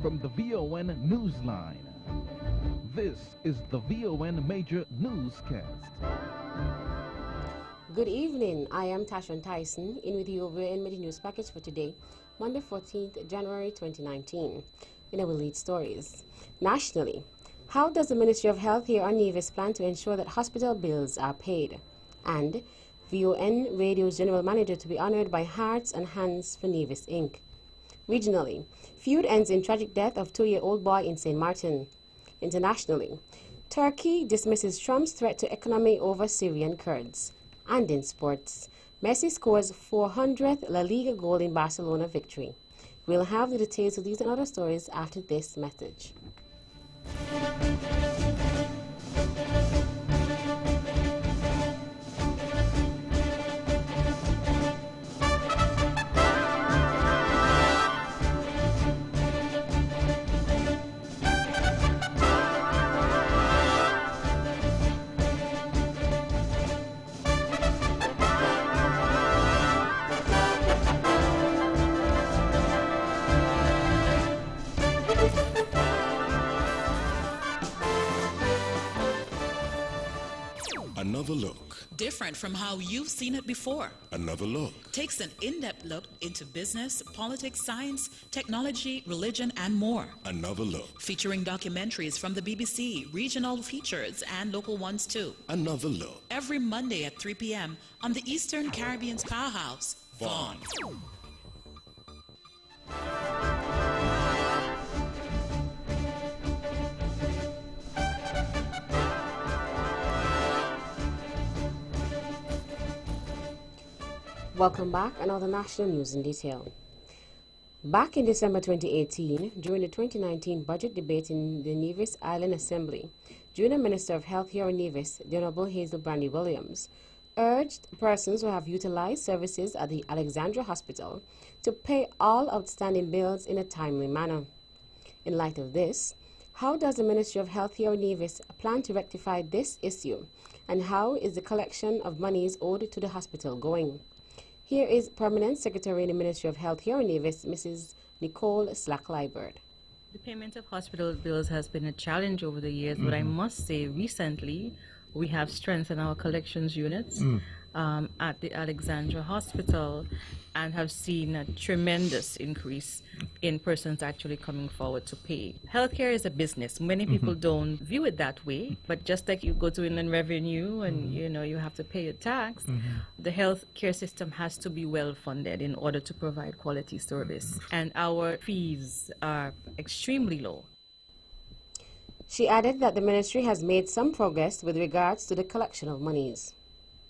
from the VON Newsline. This is the VON Major Newscast. Good evening, I am Tashan Tyson, in with your VON Major News package for today, Monday 14th January 2019. In our lead stories. Nationally, how does the Ministry of Health here on Nevis plan to ensure that hospital bills are paid? And VON Radio's General Manager to be honored by Hearts and Hands for Nevis, Inc. Regionally, feud ends in tragic death of 2-year-old boy in St. Martin. Internationally, Turkey dismisses Trump's threat to economy over Syrian Kurds. And in sports, Messi scores 400th La Liga goal in Barcelona victory. We'll have the details of these and other stories after this message. Another look. Different from how you've seen it before. Another look. Takes an in-depth look into business, politics, science, technology, religion, and more. Another look. Featuring documentaries from the BBC, regional features, and local ones too. Another look. Every Monday at 3 p.m. on the Eastern Caribbean's powerhouse, Vaughan. Welcome back, and other national news in detail. Back in December 2018, during the 2019 budget debate in the Nevis Island Assembly, Junior Minister of Health here in Nevis, the Honorable Hazel Brandy Williams, urged persons who have utilized services at the Alexandra Hospital to pay all outstanding bills in a timely manner. In light of this, how does the Ministry of Health here in Nevis plan to rectify this issue, and how is the collection of monies owed to the hospital going? Here is Permanent Secretary in the Ministry of Health here in Nevis, Mrs. Nicole Slack-Liburd. The payment of hospital bills has been a challenge over the years, but I must say recently we have strengthened our collections units at the Alexandra Hospital and have seen a tremendous increase in persons actually coming forward to pay. Healthcare is a business. Many people don't view it that way, but just like you go to Inland Revenue and you have to pay a tax, the healthcare system has to be well funded in order to provide quality service. And our fees are extremely low. She added that the ministry has made some progress with regards to the collection of monies.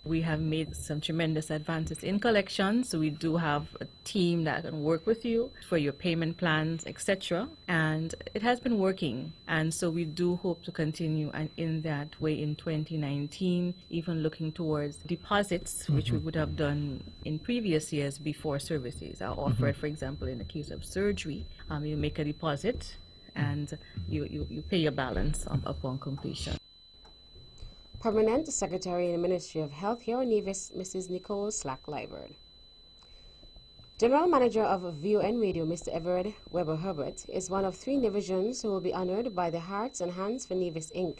We have made some tremendous advances in collections, so we do have a team that can work with you for your payment plans, etc. And it has been working, and so we do hope to continue and in that way in 2019, even looking towards deposits, which we would have done in previous years before services are offered. For example, in the case of surgery, you make a deposit and you pay your balance upon completion. Permanent Secretary in the Ministry of Health here in Nevis, Mrs. Nicole Slack-Liburd. General Manager of VON Radio, Mr. Everett Weber Herbert, is one of 3 Nevisians who will be honored by the Hearts and Hands for Nevis, Inc.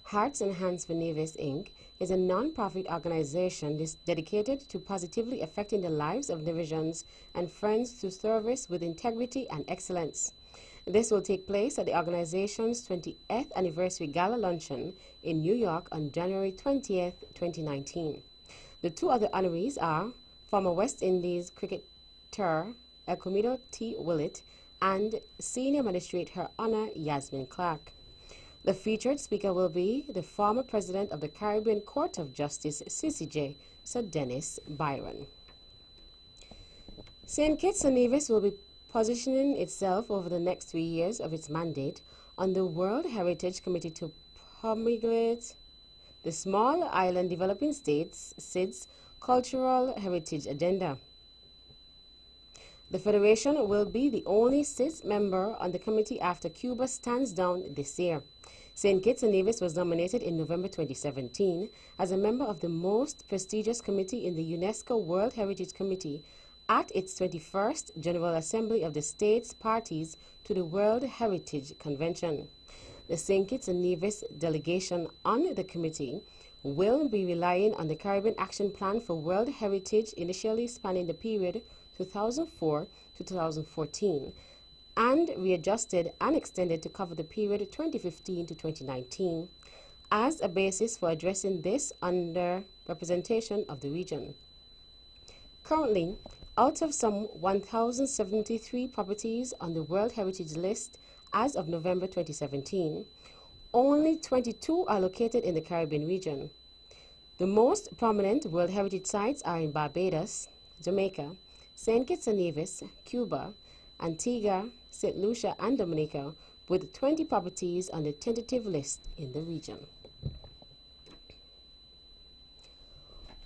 Hearts and Hands for Nevis, Inc. is a non-profit organization dedicated to positively affecting the lives of Nevisians and friends through service with integrity and excellence. This will take place at the organization's 20th anniversary gala luncheon in New York on January 20th, 2019. The 2 other honorees are former West Indies cricketer Elcomido T. Willett and Senior Magistrate Her Honor Yasmin Clark. The featured speaker will be the former President of the Caribbean Court of Justice, CCJ, Sir Dennis Byron. St. Kitts and Nevis will be positioning itself over the next 3 years of its mandate on the World Heritage Committee to promulgate the Small Island Developing States SIDS Cultural Heritage Agenda. The Federation will be the only SIDS member on the committee after Cuba stands down this year. St. Kitts and Nevis was nominated in November 2017 as a member of the most prestigious committee in the UNESCO World Heritage Committee at its 21st General Assembly of the States Parties to the World Heritage Convention. The St. Kitts and Nevis delegation on the committee will be relying on the Caribbean Action Plan for World Heritage, initially spanning the period 2004 to 2014, and readjusted and extended to cover the period 2015 to 2019, as a basis for addressing this underrepresentation of the region. Currently, out of some 1,073 properties on the World Heritage List as of November 2017, only 22 are located in the Caribbean region. The most prominent World Heritage sites are in Barbados, Jamaica, St. Kitts and Nevis, Cuba, Antigua, St. Lucia, and Dominica, with 20 properties on the tentative list in the region.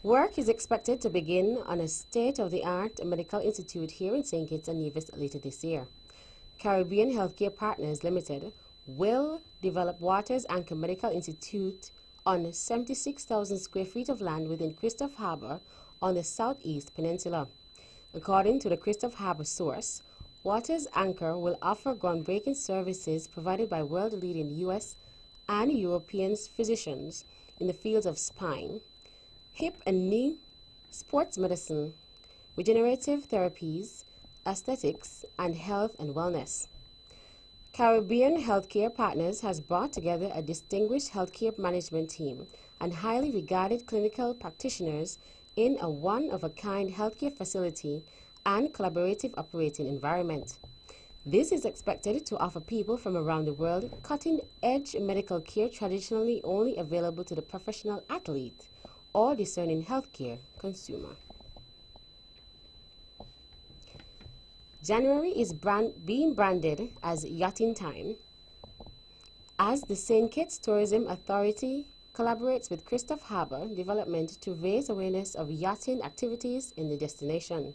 Work is expected to begin on a state-of-the-art medical institute here in St. Kitts and Nevis later this year. Caribbean Healthcare Partners Limited will develop Waters Anchor Medical Institute on 76,000 square feet of land within Christophe Harbour on the southeast peninsula. According to the Christophe Harbour source, Waters Anchor will offer groundbreaking services provided by world-leading U.S. and European physicians in the fields of spine, hip and knee, sports medicine, regenerative therapies, aesthetics, and health and wellness. Caribbean Healthcare Partners has brought together a distinguished healthcare management team and highly regarded clinical practitioners in a one-of-a-kind healthcare facility and collaborative operating environment. This is expected to offer people from around the world cutting-edge medical care traditionally only available to the professional athlete or discerning healthcare consumer. January is being branded as Yachting Time as the St. Kitts Tourism Authority collaborates with Christophe Harbour Development to raise awareness of yachting activities in the destination.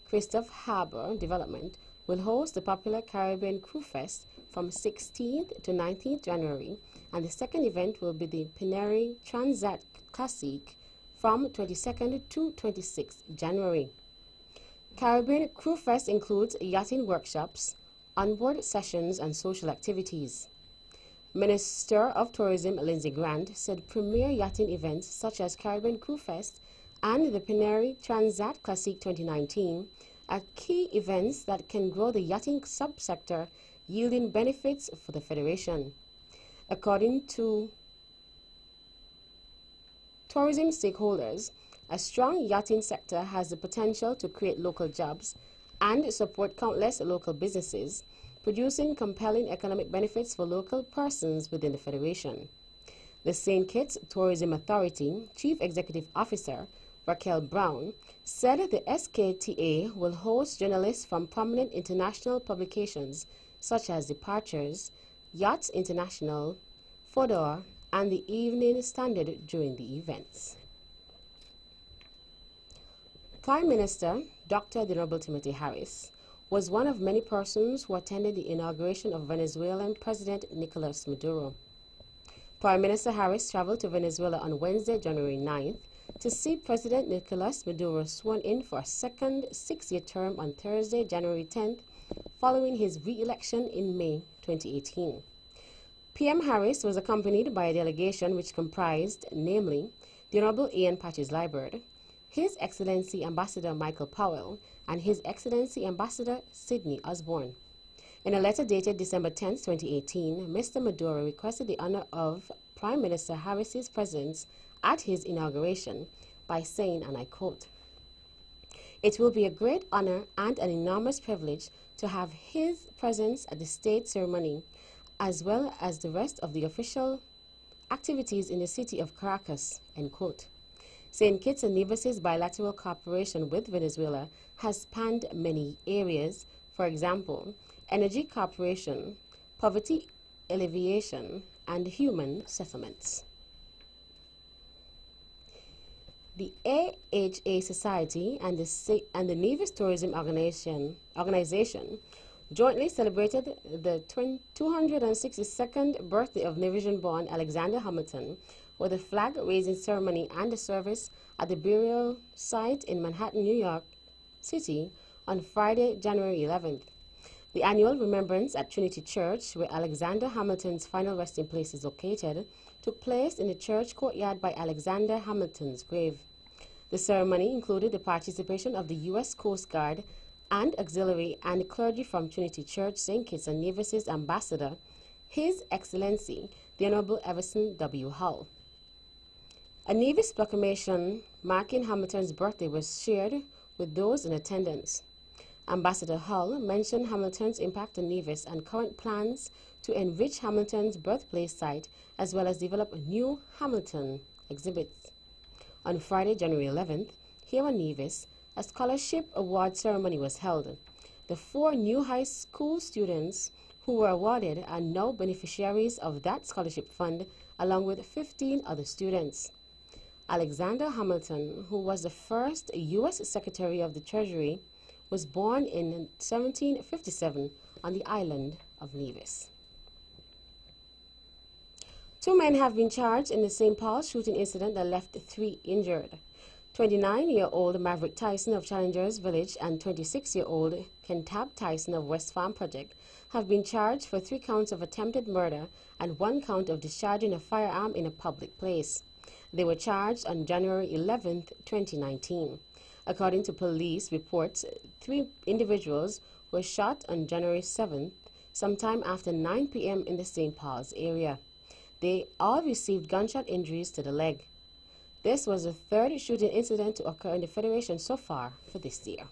Christophe Harbour Development will host the popular Caribbean Crew Fest from 16th to 19th January, and the second event will be the Penery Transat Classic from 22nd to 26th January. Caribbean Crew Fest includes yachting workshops, onboard sessions, and social activities. Minister of Tourism Lindsay Grant said premier yachting events such as Caribbean Crew Fest and the Penery Transat Classic 2019 are key events that can grow the yachting subsector, yielding benefits for the Federation. According to tourism stakeholders, a strong yachting sector has the potential to create local jobs and support countless local businesses, producing compelling economic benefits for local persons within the Federation. The St. Kitts Tourism Authority Chief Executive Officer Raquel Brown said the SKTA will host journalists from prominent international publications such as Departures, Yachts International, Fodor, and the Evening Standard during the events. Prime Minister Dr. The Honorable Timothy Harris was one of many persons who attended the inauguration of Venezuelan President Nicolas Maduro. Prime Minister Harris traveled to Venezuela on Wednesday, January 9th, to see President Nicolas Maduro sworn in for a second six-year term on Thursday, January 10th, following his re-election in May 2018. PM Harris was accompanied by a delegation which comprised, namely, the Honorable Ian Patches-Liburd, His Excellency Ambassador Michael Powell, and His Excellency Ambassador Sidney Osborne. In a letter dated December 10, 2018, Mr. Maduro requested the honor of Prime Minister Harris's presence at his inauguration by saying, and I quote, "It will be a great honor and an enormous privilege to have his presence at the state ceremony, as well as the rest of the official activities in the city of Caracas," end quote. St. Kitts and Nevis's bilateral cooperation with Venezuela has spanned many areas, for example, energy cooperation, poverty alleviation, and human settlements. The AHA Society and the Nevis Tourism Organization jointly celebrated the 262nd birthday of Nevisian-born Alexander Hamilton with a flag-raising ceremony and a service at the burial site in Manhattan, New York, City on Friday, January 11th. The annual remembrance at Trinity Church, where Alexander Hamilton's final resting place is located, took place in the church courtyard by Alexander Hamilton's grave. The ceremony included the participation of the U.S. Coast Guard and auxiliary and clergy from Trinity Church, St. Kitts and Nevis's ambassador, His Excellency, the Honorable Everson W. Hull. A Nevis proclamation marking Hamilton's birthday was shared with those in attendance. Ambassador Hull mentioned Hamilton's impact on Nevis and current plans to enrich Hamilton's birthplace site as well as develop new Hamilton exhibits. On Friday, January 11th, here in Nevis, a scholarship award ceremony was held. The 4 new high school students who were awarded are now beneficiaries of that scholarship fund, along with 15 other students. Alexander Hamilton, who was the first U.S. Secretary of the Treasury, was born in 1757 on the island of Nevis. 2 men have been charged in the St. Paul shooting incident that left 3 injured. 29-year-old Maverick Tyson of Challengers Village and 26-year-old Kentab Tyson of West Farm Project have been charged for 3 counts of attempted murder and 1 count of discharging a firearm in a public place. They were charged on January 11, 2019. According to police reports, 3 individuals were shot on January 7th, sometime after 9 p.m. in the St. Paul's area. They all received gunshot injuries to the leg. This was the 3rd shooting incident to occur in the Federation so far for this year.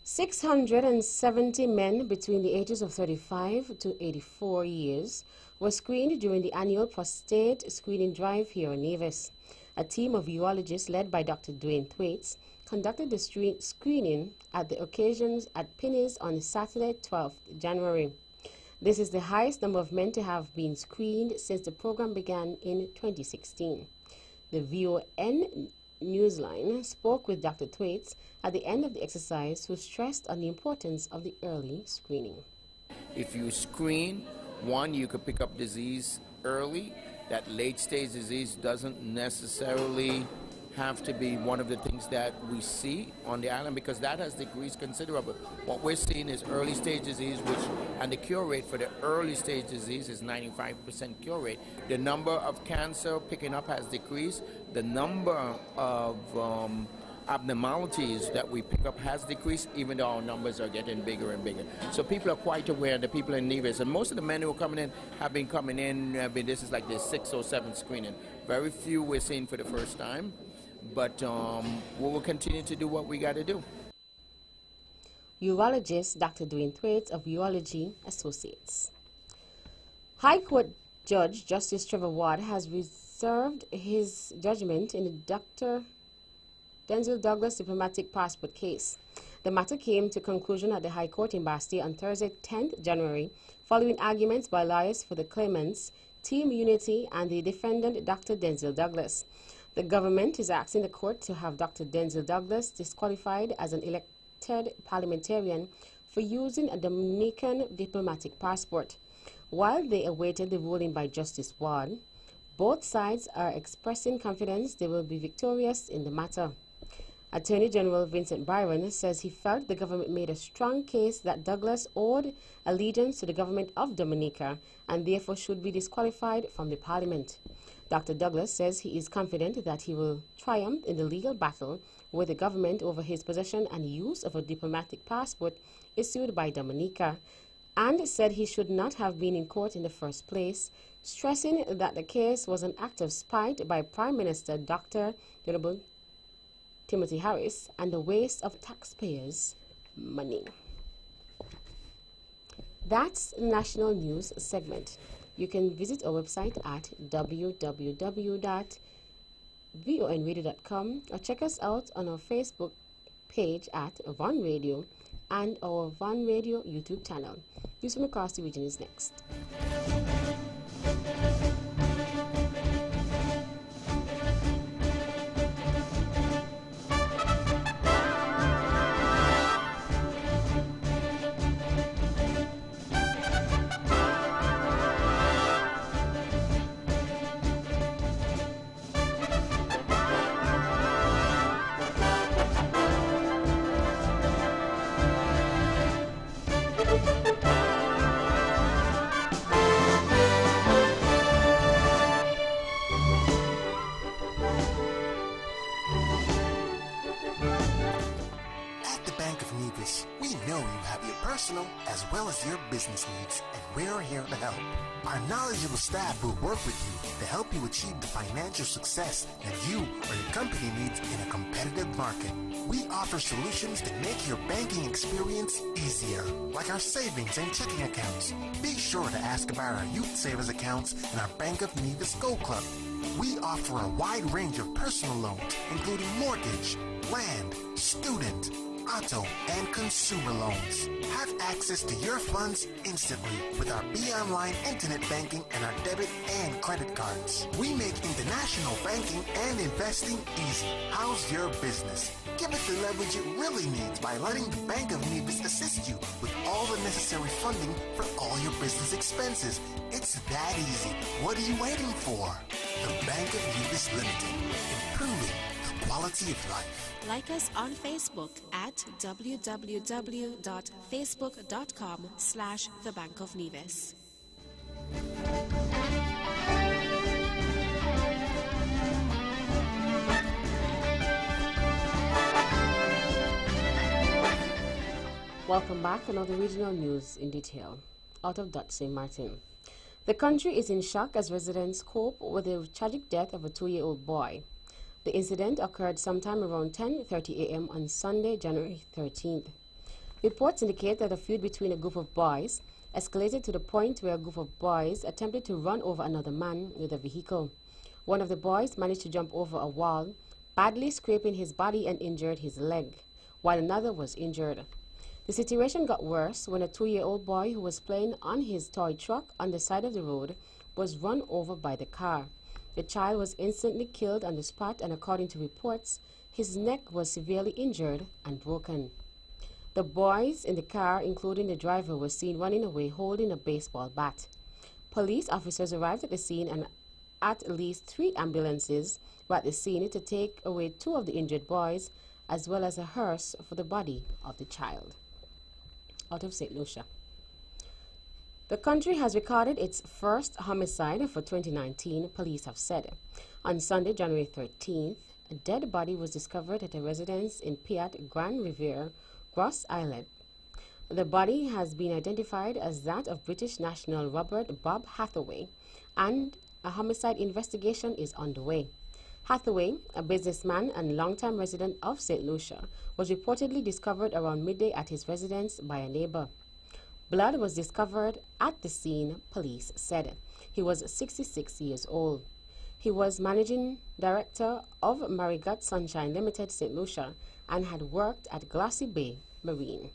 670 men between the ages of 35 to 84 years were screened during the annual prostate screening drive here in Nevis. A team of urologists led by Dr. Dwayne Thwaites conducted the screening at the occasions at Pinneys on Saturday, 12th January. This is the highest number of men to have been screened since the program began in 2016. The VON Newsline spoke with Dr. Thwaites at the end of the exercise, who stressed on the importance of the early screening. If you screen, 1, you could pick up disease early. That late-stage disease doesn't necessarily have to be one of the things that we see on the island, because that has decreased considerably. What we're seeing is early-stage disease, and the cure rate for the early-stage disease is 95% cure rate. The number of cancer picking up has decreased. The number of abnormalities that we pick up has decreased, even though our numbers are getting bigger and bigger. So people are quite aware, the people in Nevis, and most of the men who are coming in have been coming in, this is like the 6th or 7th screening. Very few we're seeing for the first time, but we will continue to do what we got to do. Urologist Dr. Dwayne Thwaites of Urology Associates. High Court Judge Justice Trevor Ward has reserved his judgment in the Dr. Denzil Douglas diplomatic passport case. The matter came to conclusion at the High Court in Bastille on Thursday, 10th January, following arguments by lawyers for the claimants, Team Unity, and the defendant, Dr. Denzil Douglas. The government is asking the court to have Dr. Denzil Douglas disqualified as an elected parliamentarian for using a Dominican diplomatic passport. While they awaited the ruling by Justice Ward, both sides are expressing confidence they will be victorious in the matter. Attorney General Vincent Byron says he felt the government made a strong case that Douglas owed allegiance to the government of Dominica and therefore should be disqualified from the parliament. Dr. Douglas says he is confident that he will triumph in the legal battle with the government over his possession and use of a diplomatic passport issued by Dominica, and said he should not have been in court in the first place, stressing that the case was an act of spite by Prime Minister Dr. Honorable Timothy Harris and a waste of taxpayers' money. That's the national news segment. You can visit our website at www.vonradio.com or check us out on our Facebook page at Von Radio and our Von Radio YouTube channel. News from across the region is next. Bank of Nevis, we know you have your personal as well as your business needs, and we're here to help. Our knowledgeable staff will work with you to help you achieve the financial success that you or your company needs in a competitive market. We offer solutions that make your banking experience easier, like our savings and checking accounts. Be sure to ask about our youth savers accounts and our Bank of Nevis Gold Club. We offer a wide range of personal loans, including mortgage, land, student, auto, and consumer loans. Have access to your funds instantly with our BeOnline internet banking and our debit and credit cards. We make international banking and investing easy. How's your business? Give it the leverage it really needs by letting the Bank of Nevis assist you with all the necessary funding for all your business expenses. It's that easy. What are you waiting for? The Bank of Nevis Limited, improving the quality of life. Like us on Facebook at www.facebook.com/The Bank of Nevis. Welcome back. Another regional news in detail. Out of Dutch St. Martin. The country is in shock as residents cope with the tragic death of a 2-year-old boy. The incident occurred sometime around 10:30 a.m. on Sunday, January 13th. Reports indicate that a feud between a group of boys escalated to the point where a group of boys attempted to run over another man with a vehicle. One of the boys managed to jump over a wall, badly scraping his body and injured his leg, while another was injured. The situation got worse when a 2-year-old boy who was playing on his toy truck on the side of the road was run over by the car. The child was instantly killed on the spot, and according to reports, his neck was severely injured and broken. The boys in the car, including the driver, were seen running away holding a baseball bat. Police officers arrived at the scene, and at least 3 ambulances were at the scene to take away 2 of the injured boys, as well as a hearse for the body of the child. Out of St. Lucia. The country has recorded its first homicide for 2019, police have said. On Sunday, January 13th, a dead body was discovered at a residence in Piat, Grand Riviere, Grosse Islet. The body has been identified as that of British national Robert Bob Hathaway, and a homicide investigation is underway. Hathaway, a businessman and longtime resident of St. Lucia, was reportedly discovered around midday at his residence by a neighbor. Blood was discovered at the scene, police said. He was 66 years old. He was managing director of Marigot Sunshine Limited, St. Lucia, and had worked at Glossy Bay Marine.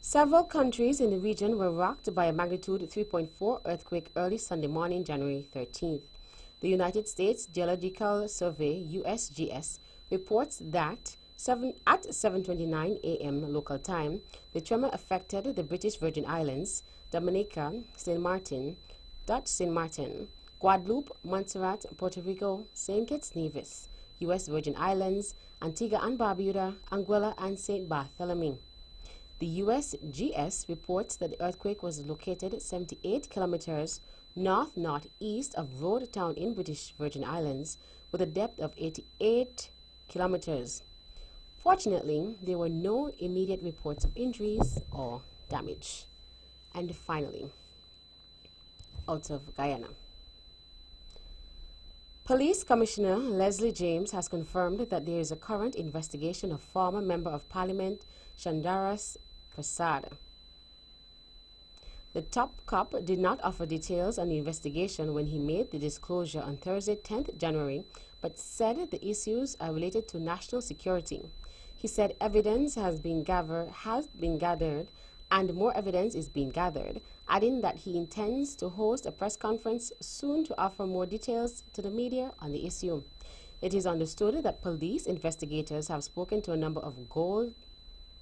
Several countries in the region were rocked by a magnitude 3.4 earthquake early Sunday morning, January 13th. The United States Geological Survey, USGS, reports that at 7:29 a.m. local time, the tremor affected the British Virgin Islands, Dominica, St. Martin, Dutch St. Martin, Guadeloupe, Montserrat, Puerto Rico, St. Kitts Nevis, U.S. Virgin Islands, Antigua and Barbuda, Anguilla, and St. Bartholomew. The USGS reports that the earthquake was located 78 kilometers north-northeast of Road Town in British Virgin Islands, with a depth of 88 kilometers. Fortunately, there were no immediate reports of injuries or damage. And finally, out of Guyana. Police Commissioner Leslie James has confirmed that there is a current investigation of former Member of Parliament Shandaras Prasad. The top cop did not offer details on the investigation when he made the disclosure on Thursday, 10th January, but said the issues are related to national security. He said evidence has been gathered and more evidence is being gathered, adding that he intends to host a press conference soon to offer more details to the media on the issue. It is understood that police investigators have spoken to a number of gold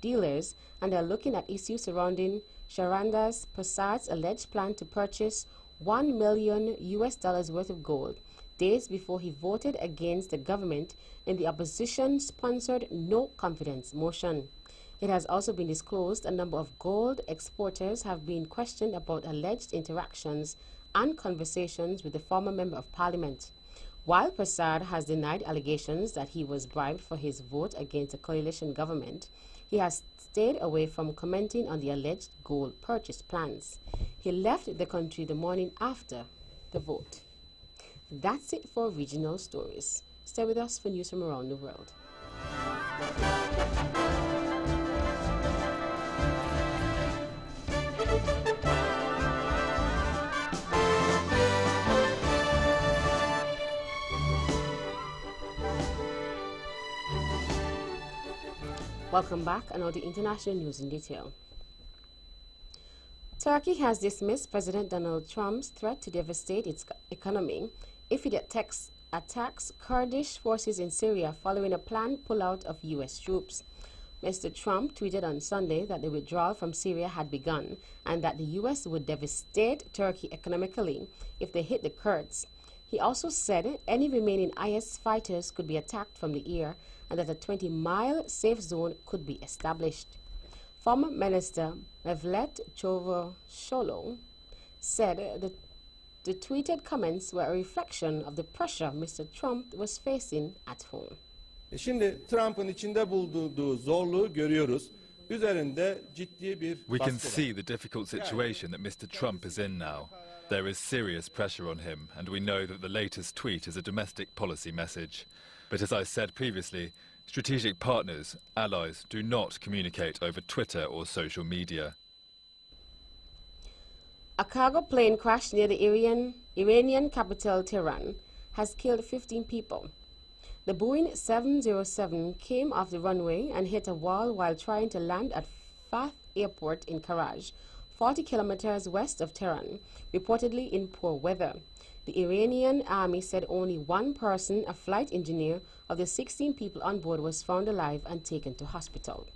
dealers and are looking at issues surrounding Sharandas Prasad's alleged plan to purchase $1 million worth of gold days before he voted against the government in the opposition-sponsored no confidence motion. It has also been disclosed a number of gold exporters have been questioned about alleged interactions and conversations with the former Member of Parliament. While Prasad has denied allegations that he was bribed for his vote against a coalition government, he has stayed away from commenting on the alleged gold purchase plans. He left the country the morning after the vote. That's it for regional stories. Stay with us for news from around the world. Welcome back, and now the international news in detail. Turkey has dismissed President Donald Trump's threat to devastate its economy if it attacks Kurdish forces in Syria following a planned pullout of U.S. troops. Mr. Trump tweeted on Sunday that the withdrawal from Syria had begun and that the U.S. would devastate Turkey economically if they hit the Kurds. He also said any remaining IS fighters could be attacked from the air and that a 20-mile safe zone could be established. Former Minister Mevlut Cavusoglu said the tweeted comments were a reflection of the pressure Mr. Trump was facing at home. Şimdi Trump'ın içinde bulunduğu zorluğu görüyoruz. Üzerinde ciddi bir We can see the difficult situation that Mr. Trump is in now. There is serious pressure on him, and we know that the latest tweet is a domestic policy message. But as I said previously, strategic partners, allies, do not communicate over Twitter or social media. A cargo plane crashed near the Iranian capital Tehran has killed 15 people. The Boeing 707 came off the runway and hit a wall while trying to land at Fath Airport in Karaj, 40 kilometers west of Tehran, reportedly in poor weather. The Iranian army said only one person, a flight engineer, of the 16 people on board was found alive and taken to hospital.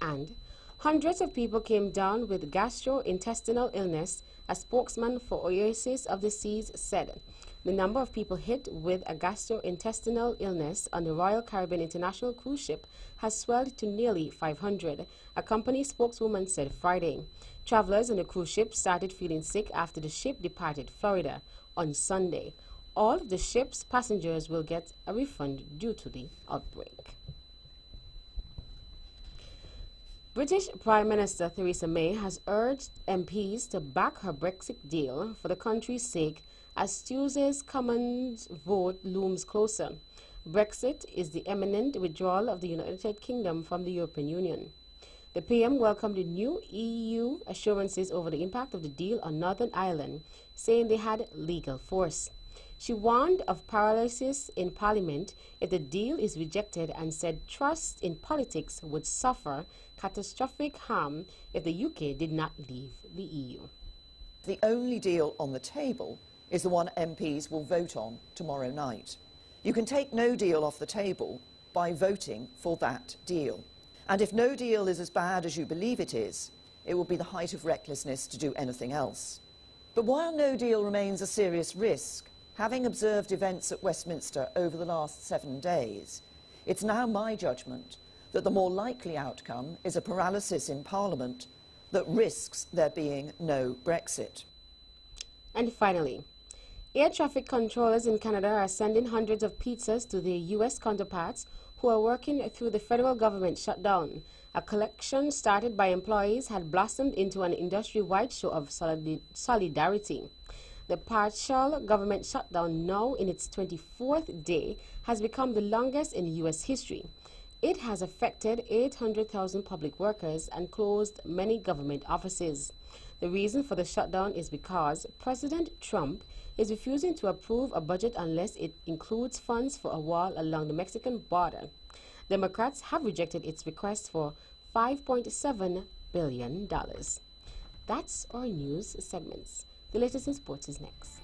And hundreds of people came down with gastrointestinal illness, a spokesman for Oasis of the Seas said. The number of people hit with a gastrointestinal illness on the Royal Caribbean International cruise ship has swelled to nearly 500, a company spokeswoman said Friday. Travelers on the cruise ship started feeling sick after the ship departed Florida on Sunday. All of the ship's passengers will get a refund due to the outbreak. British Prime Minister Theresa May has urged MPs to back her Brexit deal for the country's sake as Tuesday's Commons vote looms closer. Brexit is the imminent withdrawal of the United Kingdom from the European Union. The PM welcomed the new EU assurances over the impact of the deal on Northern Ireland, saying they had legal force. She warned of paralysis in Parliament if the deal is rejected and said trust in politics would suffer catastrophic harm if the UK did not leave the EU. The only deal on the table is the one MPs will vote on tomorrow night. You can take no deal off the table by voting for that deal. And if no deal is as bad as you believe it will be the height of recklessness to do anything else. But while no deal remains a serious risk, having observed events at Westminster over the last 7 days, it's now my judgment that the more likely outcome is a paralysis in Parliament that risks there being no Brexit. And finally, air traffic controllers in Canada are sending hundreds of pizzas to their U.S. counterparts who are working through the federal government shutdown. A collection started by employees had blossomed into an industry-wide show of solidarity. The partial government shutdown, now in its 24th day, has become the longest in U.S. history. It has affected 800,000 public workers and closed many government offices. The reason for the shutdown is because President Trump is refusing to approve a budget unless it includes funds for a wall along the Mexican border. Democrats have rejected its request for $5.7 billion. That's our news segments. The latest in sports is next.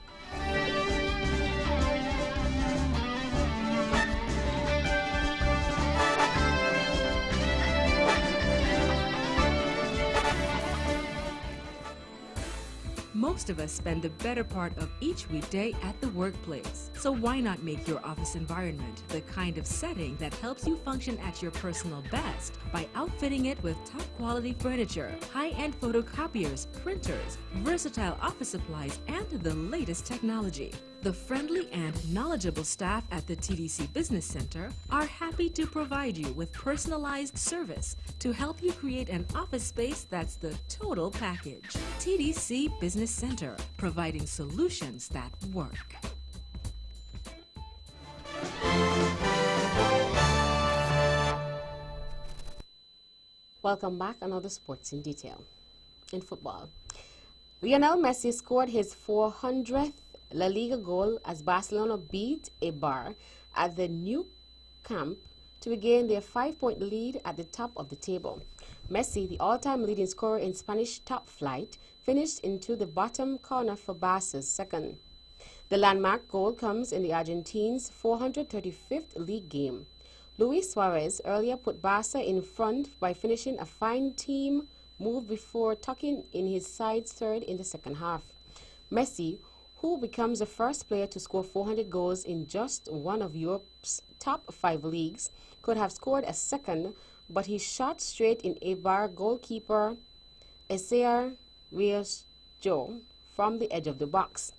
Most of us spend the better part of each weekday at the workplace. So why not make your office environment the kind of setting that helps you function at your personal best by outfitting it with top quality furniture, high-end photocopiers, printers, versatile office supplies, and the latest technology. The friendly and knowledgeable staff at the TDC Business Center are happy to provide you with personalized service to help you create an office space that's the total package. TDC Business Center, providing solutions that work. Welcome back. Another sports in detail. In football, Lionel Messi scored his 400th La Liga goal as Barcelona beat Eibar at the Nou Camp to regain their 5-point lead at the top of the table. Messi, the all-time leading scorer in Spanish top flight, finished into the bottom corner for Barca's second. The landmark goal comes in the Argentines' 435th league game. Luis Suarez earlier put Barca in front by finishing a fine team move before tucking in his side's third in the second half. Messi, who becomes the first player to score 400 goals in just one of Europe's top 5 leagues, could have scored a second, but he shot straight in Eibar goalkeeper Ezequiel Rios-Jo from the edge of the box.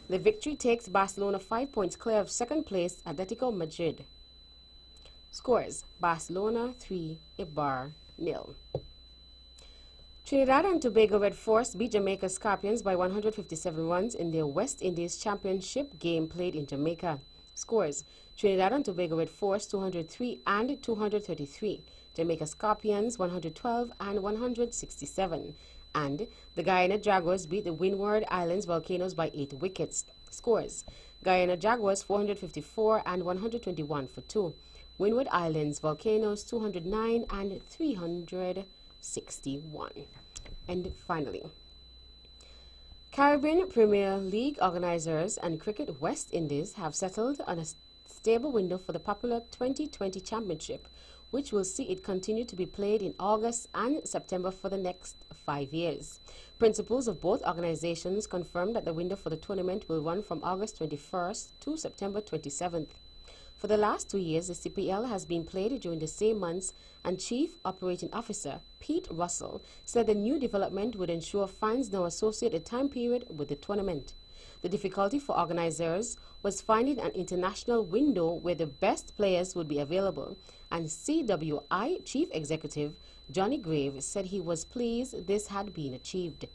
The victory takes Barcelona 5 points clear of second place Atletico Madrid. Scores: Barcelona 3, Eibar 0. Trinidad and Tobago Red Force beat Jamaica Scorpions by 157 runs in their West Indies Championship game played in Jamaica. Scores: Trinidad and Tobago Red Force 203 and 233, Jamaica Scorpions 112 and 167, and the Guyana Jaguars beat the Windward Islands Volcanoes by 8 wickets. Scores: Guyana Jaguars 454 and 121 for 2, Windward Islands Volcanoes 209 and 361. And finally, Caribbean Premier League organizers and Cricket West Indies have settled on a stable window for the popular 2020 championship, which will see it continue to be played in August and September for the next 5 years. Principals of both organizations confirmed that the window for the tournament will run from August 21st to September 27th. For the last 2 years, the CPL has been played during the same months, and Chief Operating Officer Pete Russell said the new development would ensure fans now associate a time period with the tournament. The difficulty for organizers was finding an international window where the best players would be available, and CWI Chief Executive Johnny Grave said he was pleased this had been achieved.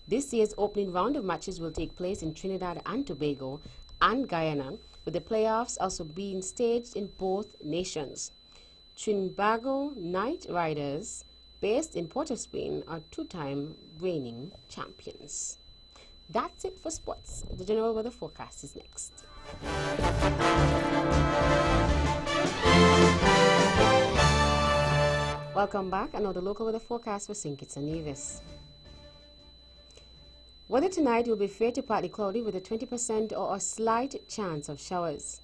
This year's opening round of matches will take place in Trinidad and Tobago and Guyana, with the playoffs also being staged in both nations. Trinbago Knight Riders, based in Port of Spain, are 2-time reigning champions. That's it for sports. The general weather forecast is next. Welcome back. And now the local weather forecast for St. Kitts and Nevis. Weather tonight will be fair to partly cloudy with a 20% or a slight chance of showers.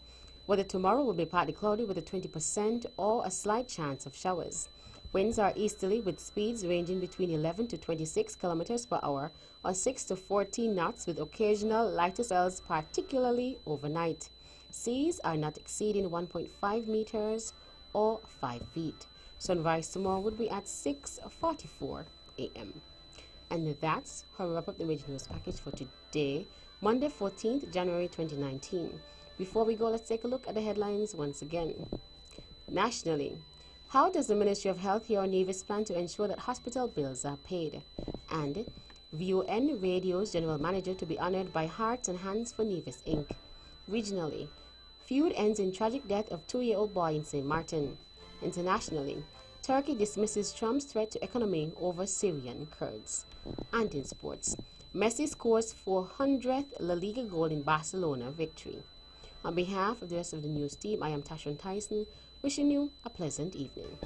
Weather tomorrow will be partly cloudy with a 20% or a slight chance of showers. Winds are easterly with speeds ranging between 11 to 26 kilometers per hour or 6 to 14 knots with occasional lighter spells, particularly overnight. Seas are not exceeding 1.5 meters or 5 feet. Sunrise tomorrow would be at 6:44 a.m. And that's how we wrap up the major news package for today, Monday, 14th January 2019. Before we go, let's take a look at the headlines once again. Nationally, how does the Ministry of Health here on Nevis plan to ensure that hospital bills are paid? And VON Radio's General Manager to be honored by Hearts and Hands for Nevis, Inc. Regionally, feud ends in tragic death of 2-year-old boy in St. Martin. Internationally, Turkey dismisses Trump's threat to economy over Syrian Kurds. And in sports, Messi scores 400th La Liga goal in Barcelona victory. On behalf of the rest of the news team, I am Tashon Tyson, wishing you a pleasant evening.